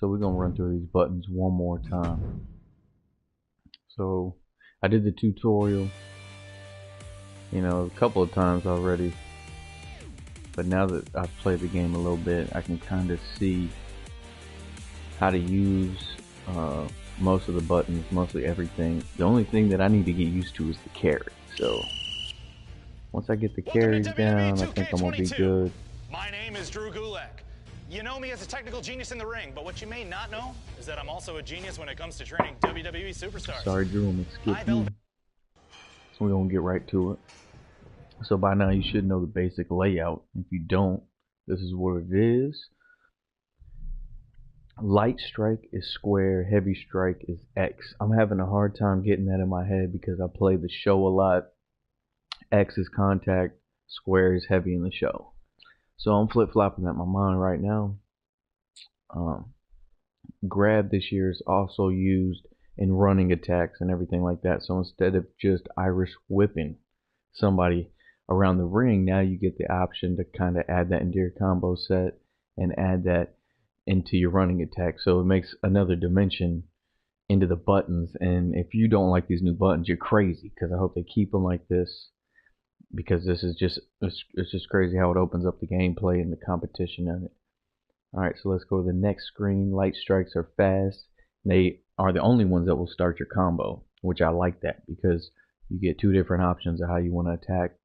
So we're gonna run through these buttons one more time. So I did the tutorial, a couple of times already, but now that I've played the game a little bit, I can kind of see how to use most of the buttons, mostly everything. The only thing that I need to get used to is the carry. So once I get the carries down, I think I'm gonna be good. My name is Drew Gulak. You know me as a technical genius in the ring, but what you may not know is that I'm also a genius when it comes to training WWE superstars. Sorry, Drew, I'm gonna skip you. We're gonna get right to it. So by now you should know the basic layout. If you don't, this is what it is. Light strike is square, heavy strike is X. I'm having a hard time getting that in my head because I play the show a lot. X is contact, square is heavy in the show. So I'm flip-flopping at my mind right now. Grab this year is also used in running attacks and everything like that. So instead of just Irish whipping somebody around the ring, now you get the option to kind of add that into your combo set and add that into your running attack. So it makes another dimension into the buttons. And if you don't like these new buttons, you're crazy, because I hope they keep them like this, because this is just it's just crazy how it opens up the gameplay and the competition in it. Alright, so let's go to the next screen. Light strikes are fast. They are the only ones that will start your combo, which I like that, because you get two different options of how you want to attack.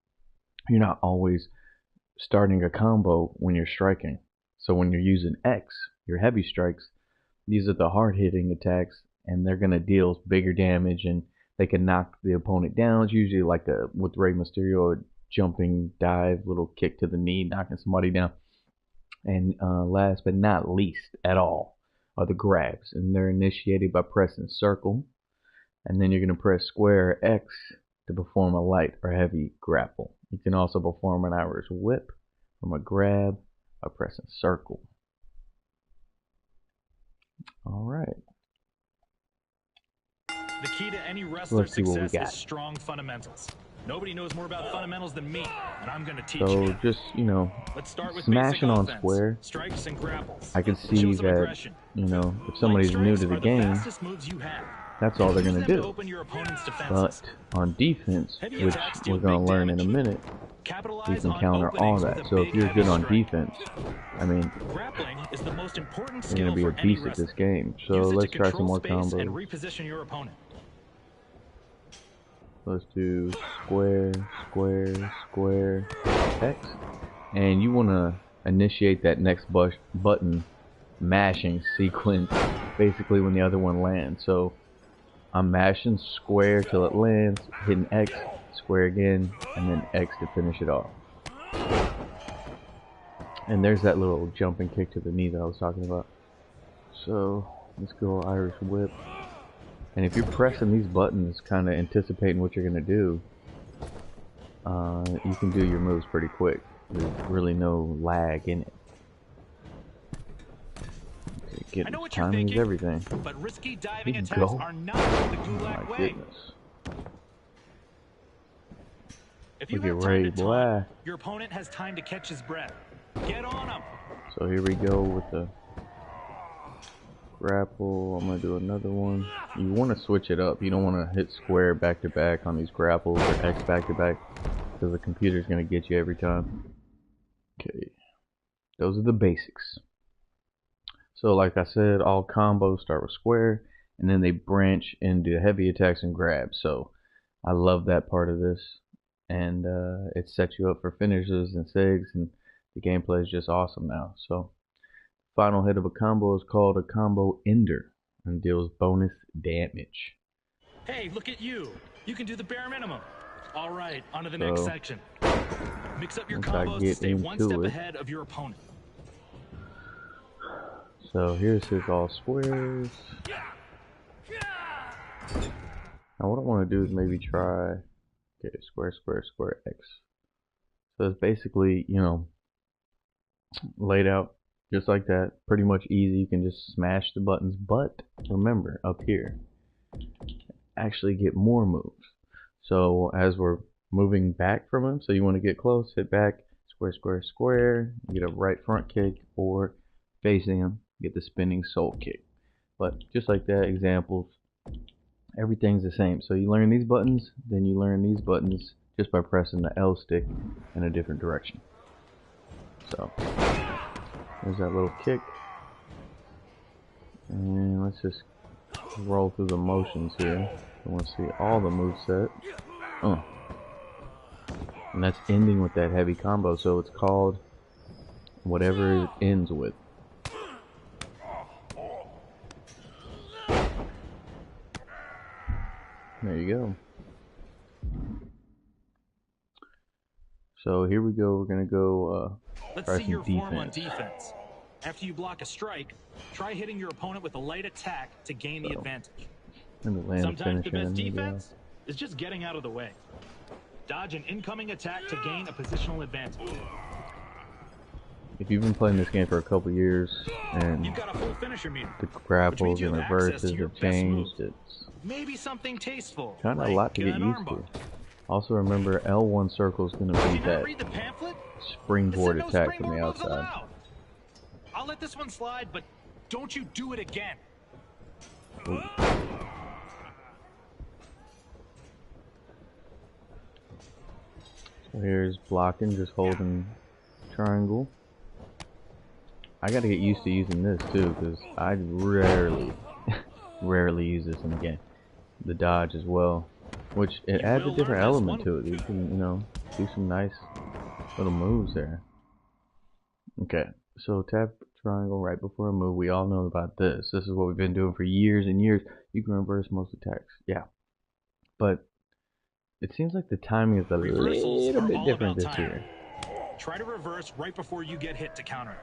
You're not always starting a combo when you're striking. So when you're using X, your heavy strikes, these are the hard hitting attacks, and they're going to deal bigger damage, and they can knock the opponent down. It's usually like with Rey Mysterio, a jumping dive, little kick to the knee, knocking somebody down. And last but not least at all are the grabs, and they're initiated by pressing circle, and then you're going to press square or X to perform a light or heavy grapple. You can also perform an Irish whip from a grab by pressing circle. Alright. The key to any wrestler's success is strong fundamentals. Nobody knows more about fundamentals than me, and I'm going to teach you. So just, let's start with smashing on square. Strikes and grapples. I can see that, if somebody's new to the game, that's all they're going to do. But on defense, which we're going to learn in a minute, you can counter all that. So if you're good on defense, I mean, you're going to be a beast at this game. So let's try some more combos. Let's do square, square, square, X. And you want to initiate that next button mashing sequence basically when the other one lands. So I'm mashing square till it lands, hitting X, square again, and then X to finish it off. And there's that little jumping kick to the knee that I was talking about. So let's go Irish whip. And if you're pressing these buttons, kind of anticipating what you're going to do, you can do your moves pretty quick. There's really no lag in it. Okay, timing is everything. But risky diving attacks are not the Gulak way. Goodness. If you have time to taunt, your opponent has time to catch his breath. Get on him. So here we go with the grapple. I'm gonna do another one. You want to switch it up. You don't want to hit square back to back on these grapples or X back to back, because the computer's gonna get you every time. Okay, those are the basics. So like I said, all combos start with square, and then they branch into heavy attacks and grabs. So I love that part of this, and it sets you up for finishes and sigs, and the gameplay is just awesome now. So final hit of a combo is called a combo ender and deals bonus damage. Hey, look at you. You can do the bare minimum. All right, on to the next section. Mix up your combos to stay one step ahead of your opponent. So here's his all squares. Now what I want to do is maybe try square, square, square, X. So it's basically, laid out just like that, pretty much easy. You can just smash the buttons, but remember up here, actually get more moves. So as we're moving back from him, so you want to get close, hit back, square, square, square, get a right front kick, or facing him, get the spinning soul kick. But just like that, examples, everything's the same. So you learn these buttons, then you learn these buttons just by pressing the L stick in a different direction. So there's that little kick, and let's just roll through the motions here. I want to see all the moveset. And that's ending with that heavy combo, so it's called whatever it ends with. There you go. So here we go. We're gonna go Let's see your form on defense. After you block a strike, try hitting your opponent with a light attack to gain the advantage. Sometimes the best defense is just getting out of the way. Dodge an incoming attack to gain a positional advantage. If you've been playing this game for a couple years and you've got a full finisher meter, the grapples and reverses have changed, it's maybe something tasteful. Kind of a lot to get used to. Also remember, L1 circle is going to be that springboard attack from the outside. I'll let this one slide, but don't you do it again. Ooh. So here's blocking, just holding triangle. I gotta get used to using this too, because I rarely use this in the game. The dodge as well, which it adds a different element to it. You can, you know, do some nice little moves there. Okay, so tap triangle right before a move. We all know about this. This is what we've been doing for years and years. You can reverse most attacks, yeah, but it seems like the timing is a little bit different this year. Try to reverse right before you get hit to counter.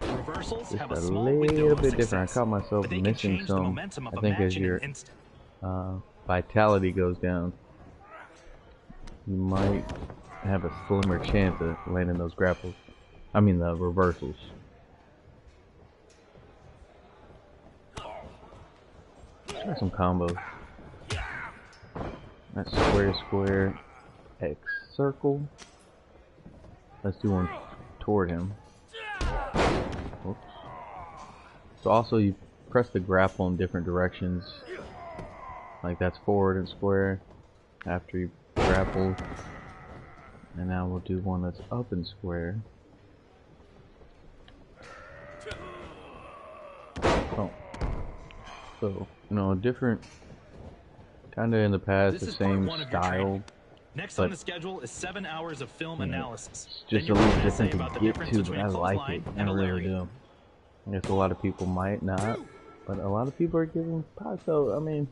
Reversals just have a little bit different. I caught myself missing some. I think as your vitality goes down, you might have a slimmer chance of landing those grapples. I mean the reversals. Try some combos. That's square, square, X, circle. Let's do one toward him. Oops. So also you press the grapple in different directions. Like that's forward and square after you grapple. And now we'll do one that's up and square. Oh. So, you know, different, kind of in the past, the same style. Next on the schedule is 7 hours of film analysis. Just a little different to get to, but I like it. I really do. I guess a lot of people might not, but a lot of people are giving pot. So I mean,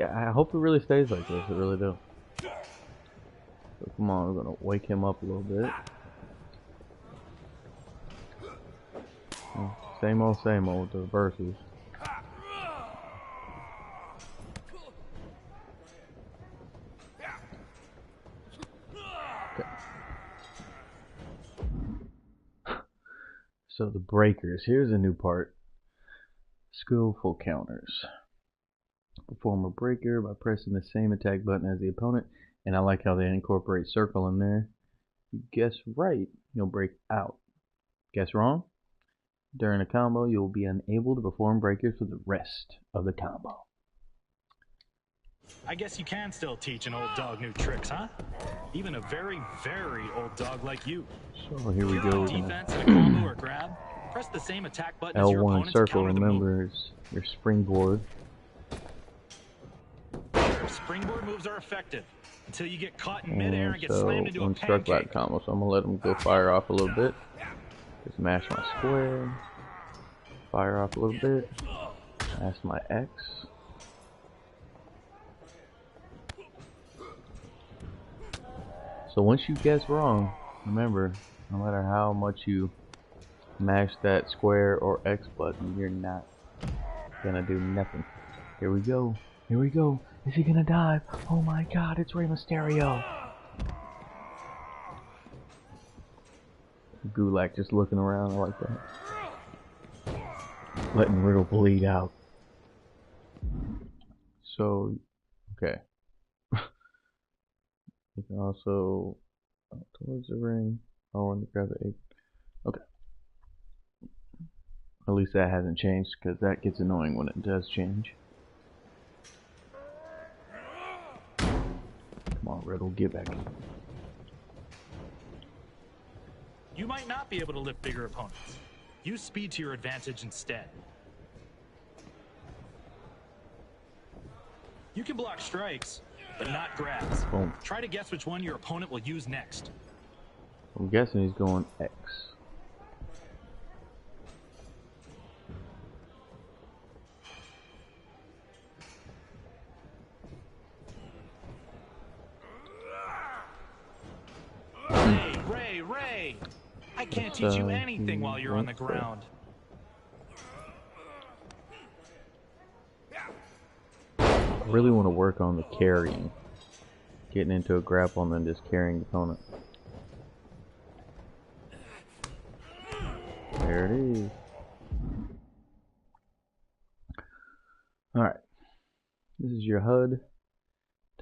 I hope it really stays like this. I really do. So come on, we're gonna wake him up a little bit. Same old with the reverses. So the breakers, here's a new part. Skillful counters. Perform a breaker by pressing the same attack button as the opponent, and I like how they incorporate circle in there. You guess right, you'll break out. Guess wrong? During a combo, you'll be unable to perform breakers for the rest of the combo. I guess you can still teach an old dog new tricks, huh? Even a very, very old dog like you. So here we go. Defense in a combo or grab. Press the same attack button as your L1 opponent's circle, counter the remember, is your springboard. Your springboard moves are effective until you get caught in midair and get slammed into a struck by combo, so I'm gonna let him go fire off a little bit. Just mash my square, fire off a little bit, mash my X. So once you guess wrong, remember, no matter how much you mash that square or X button, you're not gonna do nothing. Here we go. Here we go. Is he gonna dive? Oh my god, it's Rey Mysterio. Gulak just looking around like that. Letting Riddle bleed out. So, okay. You can also towards the ring. Oh, and grab the egg. Okay. At least that hasn't changed, because that gets annoying when it does change. Come on, Riddle, get back in. You might not be able to lift bigger opponents. Use speed to your advantage instead. You can block strikes, but not grabs. Boom. Try to guess which one your opponent will use next. I'm guessing he's going X. Ray! I can't teach you anything while you're on the ground. I really want to work on the carrying. Getting into a grapple and then just carrying the opponent. There it is. Alright. This is your HUD.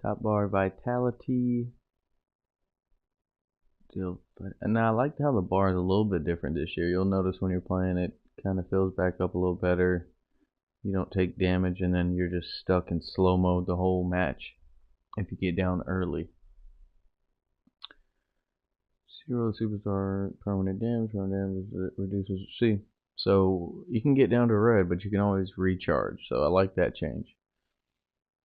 Top bar vitality. And now I like how the bar is a little bit different this year. You'll notice when you're playing it kind of fills back up a little better. You don't take damage and then you're just stuck in slow mode the whole match if you get down early. 0 superstar permanent damage reduces. See, so you can get down to red, but you can always recharge. So I like that change.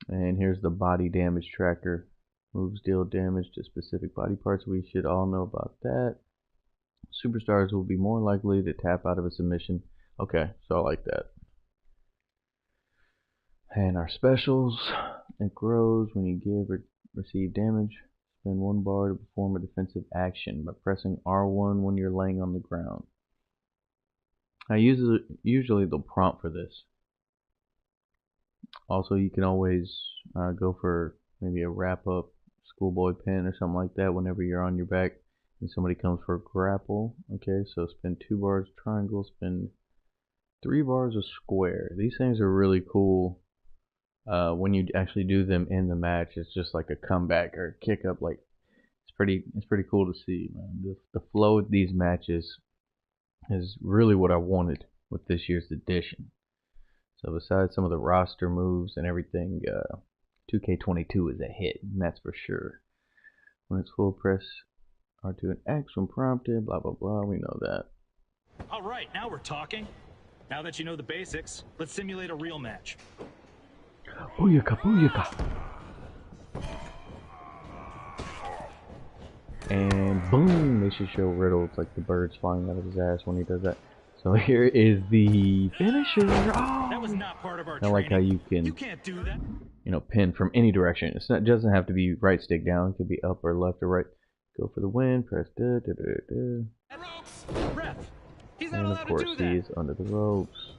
And here's the body damage tracker. Moves deal damage to specific body parts. We should all know about that. Superstars will be more likely to tap out of a submission. Okay, so I like that. And our specials. It grows when you give or receive damage. Spend 1 bar to perform a defensive action by pressing R1 when you're laying on the ground. Usually they'll prompt for this. Also, you can always go for maybe a wrap up schoolboy pin or something like that whenever you're on your back and somebody comes for a grapple. Okay, so spend 2 bars triangle, spend 3 bars of square. These things are really cool when you actually do them in the match. It's just like a comeback or a kick up. Like it's pretty cool to see, man. The flow of these matches is really what I wanted with this year's edition. So besides some of the roster moves and everything, 2K22 is a hit, and that's for sure. When it's full, press R2 and X when prompted, blah blah blah, we know that. Alright, now we're talking. Now that you know the basics, let's simulate a real match. Booyaka, booyaka! And boom, they should show Riddle. It's like the birds flying out of his ass when he does that. So here is the finisher. Oh! That was not part of our training. I like how you can't do that. You know, pin from any direction. It doesn't have to be right stick down. It could be up or left or right. Go for the win. Press da da da da. Ref, he's not and allowed of course, to do that. he is under the ropes.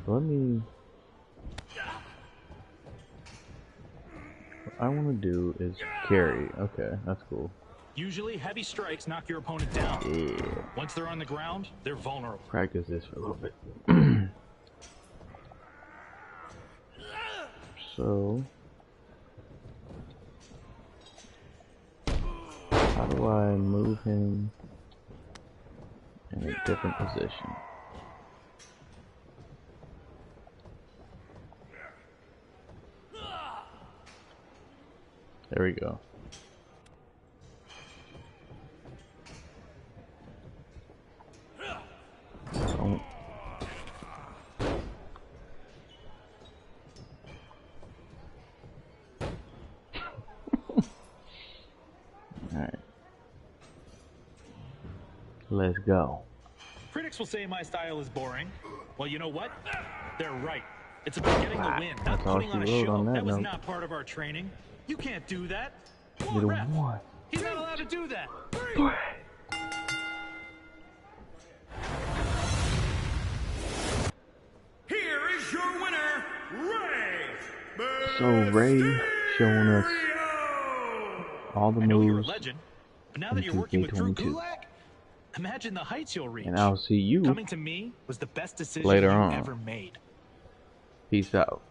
So let me. What I want to do is carry. Okay, that's cool. Usually, heavy strikes knock your opponent down. Yeah. Once they're on the ground, they're vulnerable. Practice this for a little bit. So, how do I move him in a different position? There we go. Don't. Alright. Let's go. Critics will say my style is boring. Well, you know what? They're right. It's about getting the win, not putting on a show. That was not part of our training. You can't do that. Come on, ref. He's not allowed to do that. Here is your winner, Ray. So Ray showing us all the moves. I know you're a legend, but now that you're working with Drew Gulak, imagine the heights you'll reach. And I'll see you coming to me was the best decision later you on. ever made. Peace out.